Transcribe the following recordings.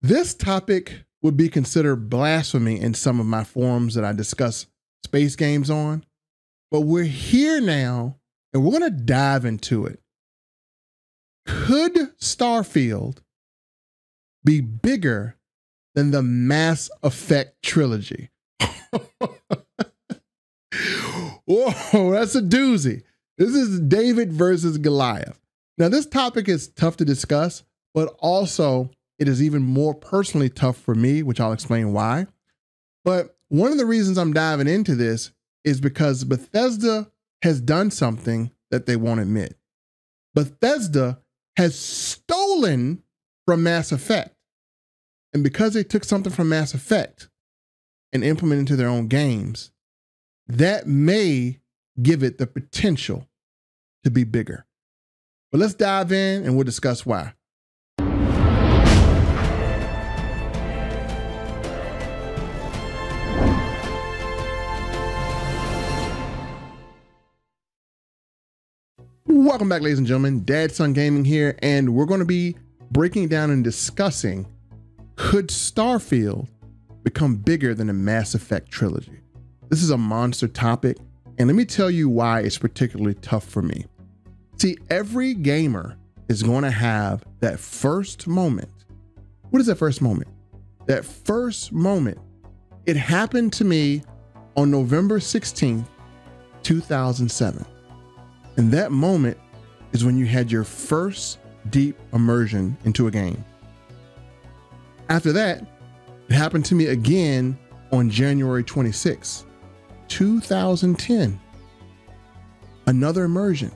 This topic would be considered blasphemy in some of my forums that I discuss space games on, but we're here now and we're going to dive into it. Could Starfield be bigger than the Mass Effect trilogy? Whoa, that's a doozy. This is David versus Goliath. Now, this topic is tough to discuss, but also it is even more personally tough for me, which I'll explain why. But one of the reasons I'm diving into this is because Bethesda has done something that they won't admit. Bethesda has stolen from Mass Effect. And because they took something from Mass Effect and implemented it into their own games, that may give it the potential to be bigger. But let's dive in and we'll discuss why. Welcome back, ladies and gentlemen. Dad Son Gaming here, and we're going to be breaking down and discussing, could Starfield become bigger than the Mass Effect trilogy? This is a monster topic, and let me tell you why it's particularly tough for me. See, every gamer is going to have that first moment. What is that first moment? That first moment, it happened to me on November 16th, 2007. And that moment is when you had your first deep immersion into a game. After that, it happened to me again on January 26th, 2010. Another immersion.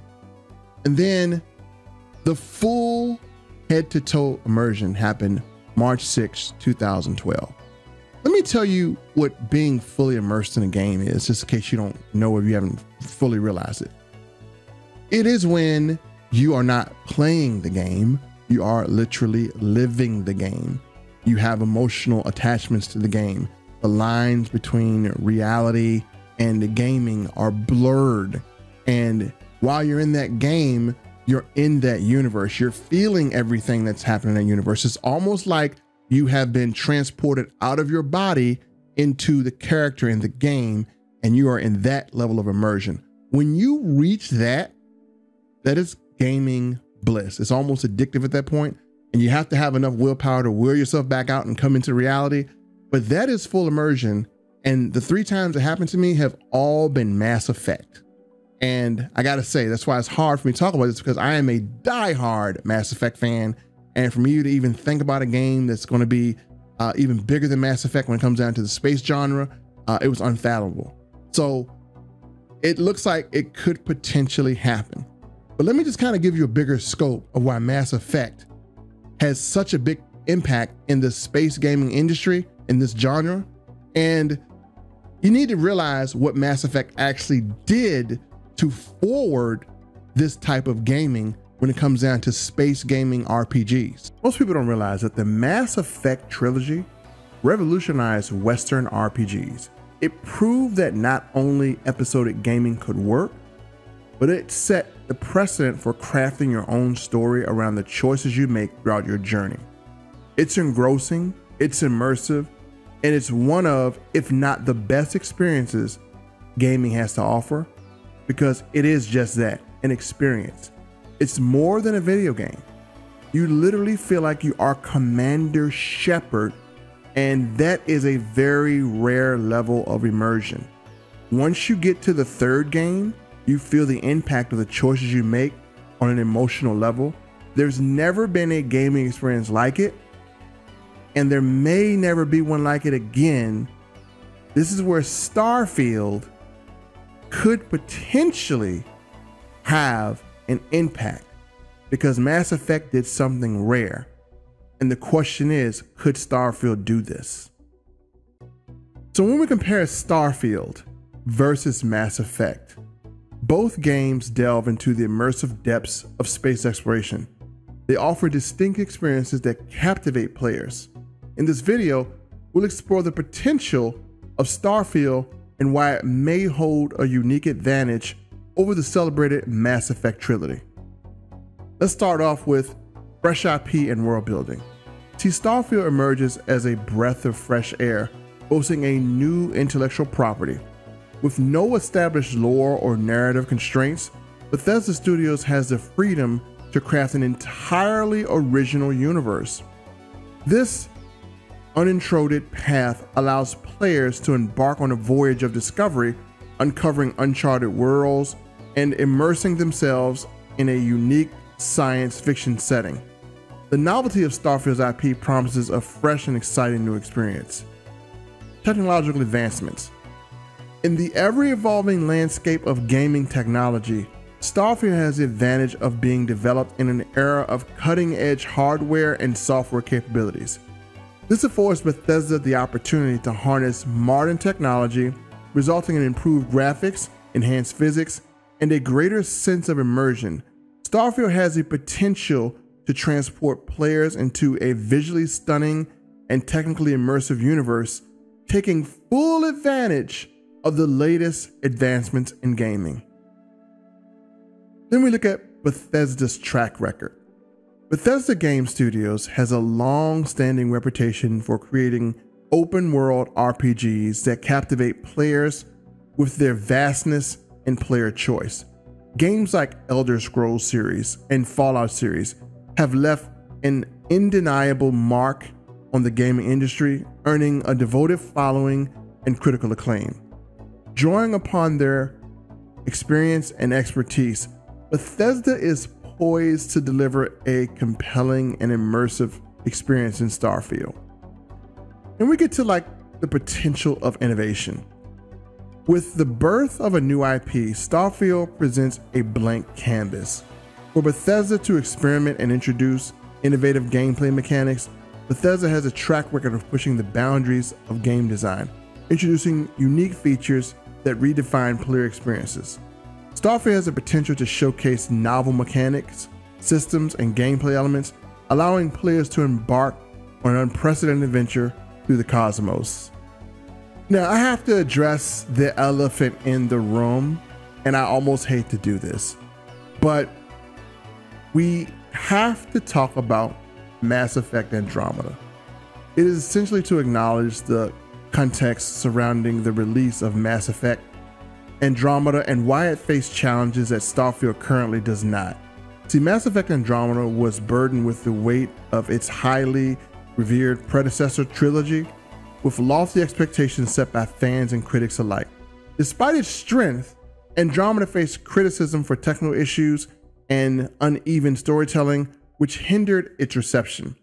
And then the full head-to-toe immersion happened March 6th, 2012. Let me tell you what being fully immersed in a game is, just in case you don't know if you haven't fully realized it. It is when you are not playing the game, you are literally living the game. You have emotional attachments to the game. The lines between reality and the gaming are blurred. And while you're in that game, you're in that universe. You're feeling everything that's happening in that universe. It's almost like you have been transported out of your body into the character in the game, and you are in that level of immersion. When you reach that is gaming bliss. It's almost addictive at that point, and you have to have enough willpower to will yourself back out and come into reality. But that is full immersion, and the 3 times it happened to me have all been Mass Effect. And I gotta say, that's why it's hard for me to talk about this, because I am a diehard Mass Effect fan, and for me to even think about a game that's going to be even bigger than Mass Effect when it comes down to the space genre, it was unfathomable. So it looks like it could potentially happen. But let me just kind of give you a bigger scope of why Mass Effect has such a big impact in the space gaming industry, in this genre. And you need to realize what Mass Effect actually did to forward this type of gaming when it comes down to space gaming RPGs. Most people don't realize that the Mass Effect trilogy revolutionized Western RPGs. It proved that not only episodic gaming could work, but it set the precedent for crafting your own story around the choices you make throughout your journey. It's engrossing, it's immersive, and it's one of, if not the best experiences gaming has to offer, because it is just that, an experience. It's more than a video game. You literally feel like you are Commander Shepard, and that is a very rare level of immersion. Once you get to the 3rd game, you feel the impact of the choices you make on an emotional level. There's never been a gaming experience like it, and there may never be one like it again. This is where Starfield could potentially have an impact, because Mass Effect did something rare. And the question is, could Starfield do this? So when we compare Starfield versus Mass Effect, both games delve into the immersive depths of space exploration. They offer distinct experiences that captivate players. In this video, we'll explore the potential of Starfield and why it may hold a unique advantage over the celebrated Mass Effect trilogy. Let's start off with fresh IP and world building. See, Starfield emerges as a breath of fresh air, boasting a new intellectual property. With no established lore or narrative constraints, Bethesda Studios has the freedom to craft an entirely original universe. This untrodden path allows players to embark on a voyage of discovery, uncovering uncharted worlds and immersing themselves in a unique science fiction setting. The novelty of Starfield's IP promises a fresh and exciting new experience. Technological advancements. In the ever-evolving landscape of gaming technology, Starfield has the advantage of being developed in an era of cutting-edge hardware and software capabilities. This affords Bethesda the opportunity to harness modern technology, resulting in improved graphics, enhanced physics, and a greater sense of immersion. Starfield has the potential to transport players into a visually stunning and technically immersive universe, taking full advantage of the latest advancements in gaming. Then we look at Bethesda's track record. Bethesda Game Studios has a long-standing reputation for creating open-world RPGs that captivate players with their vastness and player choice. Games like Elder Scrolls series and Fallout series have left an undeniable mark on the gaming industry, earning a devoted following and critical acclaim. Drawing upon their experience and expertise, Bethesda is poised to deliver a compelling and immersive experience in Starfield. And we get to the potential of innovation. With the birth of a new IP, Starfield presents a blank canvas. For Bethesda to experiment and introduce innovative gameplay mechanics, Bethesda has a track record of pushing the boundaries of game design, introducing unique features that redefine player experiences. Starfield has the potential to showcase novel mechanics, systems, and gameplay elements, allowing players to embark on an unprecedented adventure through the cosmos. Now, I have to address the elephant in the room, and I almost hate to do this, but we have to talk about Mass Effect Andromeda. It is essentially to acknowledge the context surrounding the release of Mass Effect Andromeda and why it faced challenges that Starfield currently does not. See, Mass Effect Andromeda was burdened with the weight of its highly revered predecessor trilogy, with lofty expectations set by fans and critics alike. Despite its strength, Andromeda faced criticism for technical issues and uneven storytelling, which hindered its reception.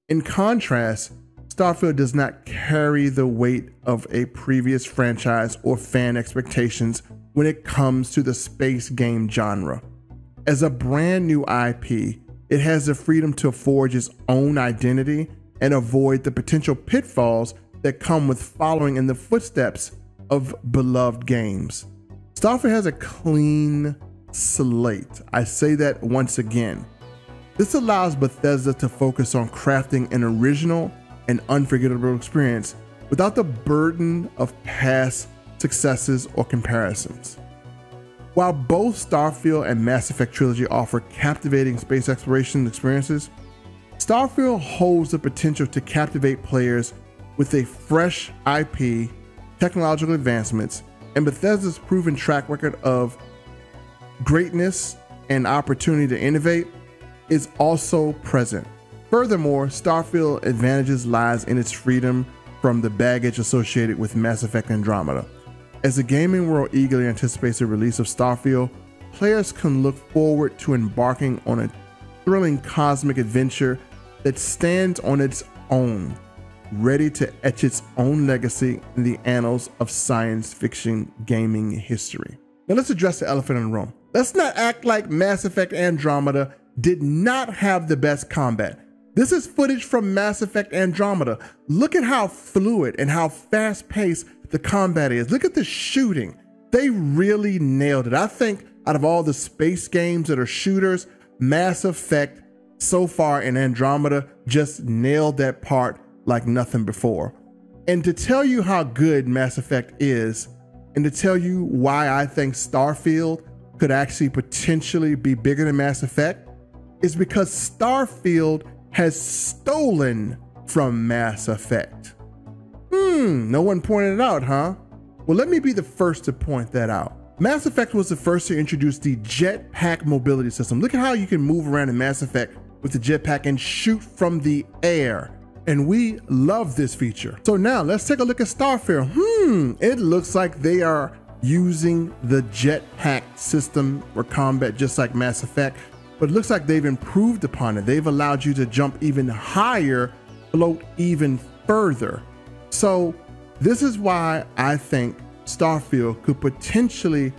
In contrast, Starfield does not carry the weight of a previous franchise or fan expectations when it comes to the space game genre. As a brand new IP, it has the freedom to forge its own identity and avoid the potential pitfalls that come with following in the footsteps of beloved games. Starfield has a clean slate. I say that once again. This allows Bethesda to focus on crafting an original and unforgettable experience without the burden of past successes or comparisons. While both Starfield and Mass Effect trilogy offer captivating space exploration experiences, Starfield holds the potential to captivate players with a fresh IP, technological advancements, and Bethesda's proven track record of greatness and opportunity to innovate is also present. Furthermore, Starfield advantages lies in its freedom from the baggage associated with Mass Effect Andromeda. As the gaming world eagerly anticipates the release of Starfield, players can look forward to embarking on a thrilling cosmic adventure that stands on its own, ready to etch its own legacy in the annals of science fiction gaming history. Now let's address the elephant in the room. Let's not act like Mass Effect Andromeda did not have the best combat. This is footage from Mass Effect Andromeda. Look at how fluid and how fast-paced the combat is. Look at the shooting. They really nailed it. I think out of all the space games that are shooters, Mass Effect so far in Andromeda just nailed that part like nothing before. And to tell you how good Mass Effect is, and to tell you why I think Starfield could actually potentially be bigger than Mass Effect, is because Starfield has stolen from Mass Effect. No one pointed it out, huh? Well, let me be the first to point that out. Mass Effect was the first to introduce the jetpack mobility system. Look at how you can move around in Mass Effect with the jetpack and shoot from the air. And we love this feature. So now let's take a look at Starfield. It looks like they are using the jetpack system for combat just like Mass Effect, but it looks like they've improved upon it. They've allowed you to jump even higher, float even further. So this is why I think Starfield could potentially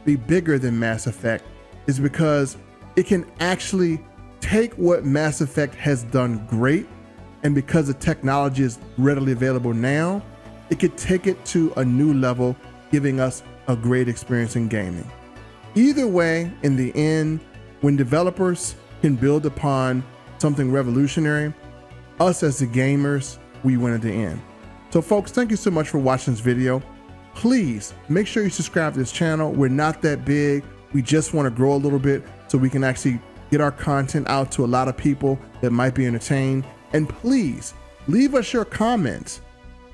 be bigger than Mass Effect, is because it can actually take what Mass Effect has done great, and because the technology is readily available now, it could take it to a new level, giving us a great experience in gaming. Either way, in the end, when developers can build upon something revolutionary, us as the gamers, we win at the end. So folks, thank you so much for watching this video. Please make sure you subscribe to this channel. We're not that big. We just want to grow a little bit so we can actually get our content out to a lot of people that might be entertained. And please leave us your comments.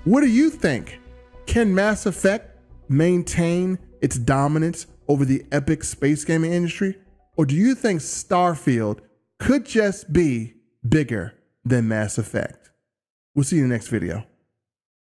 What do you think? Can Mass Effect maintain its dominance over the epic space gaming industry? Or do you think Starfield could just be bigger than Mass Effect? We'll see you in the next video.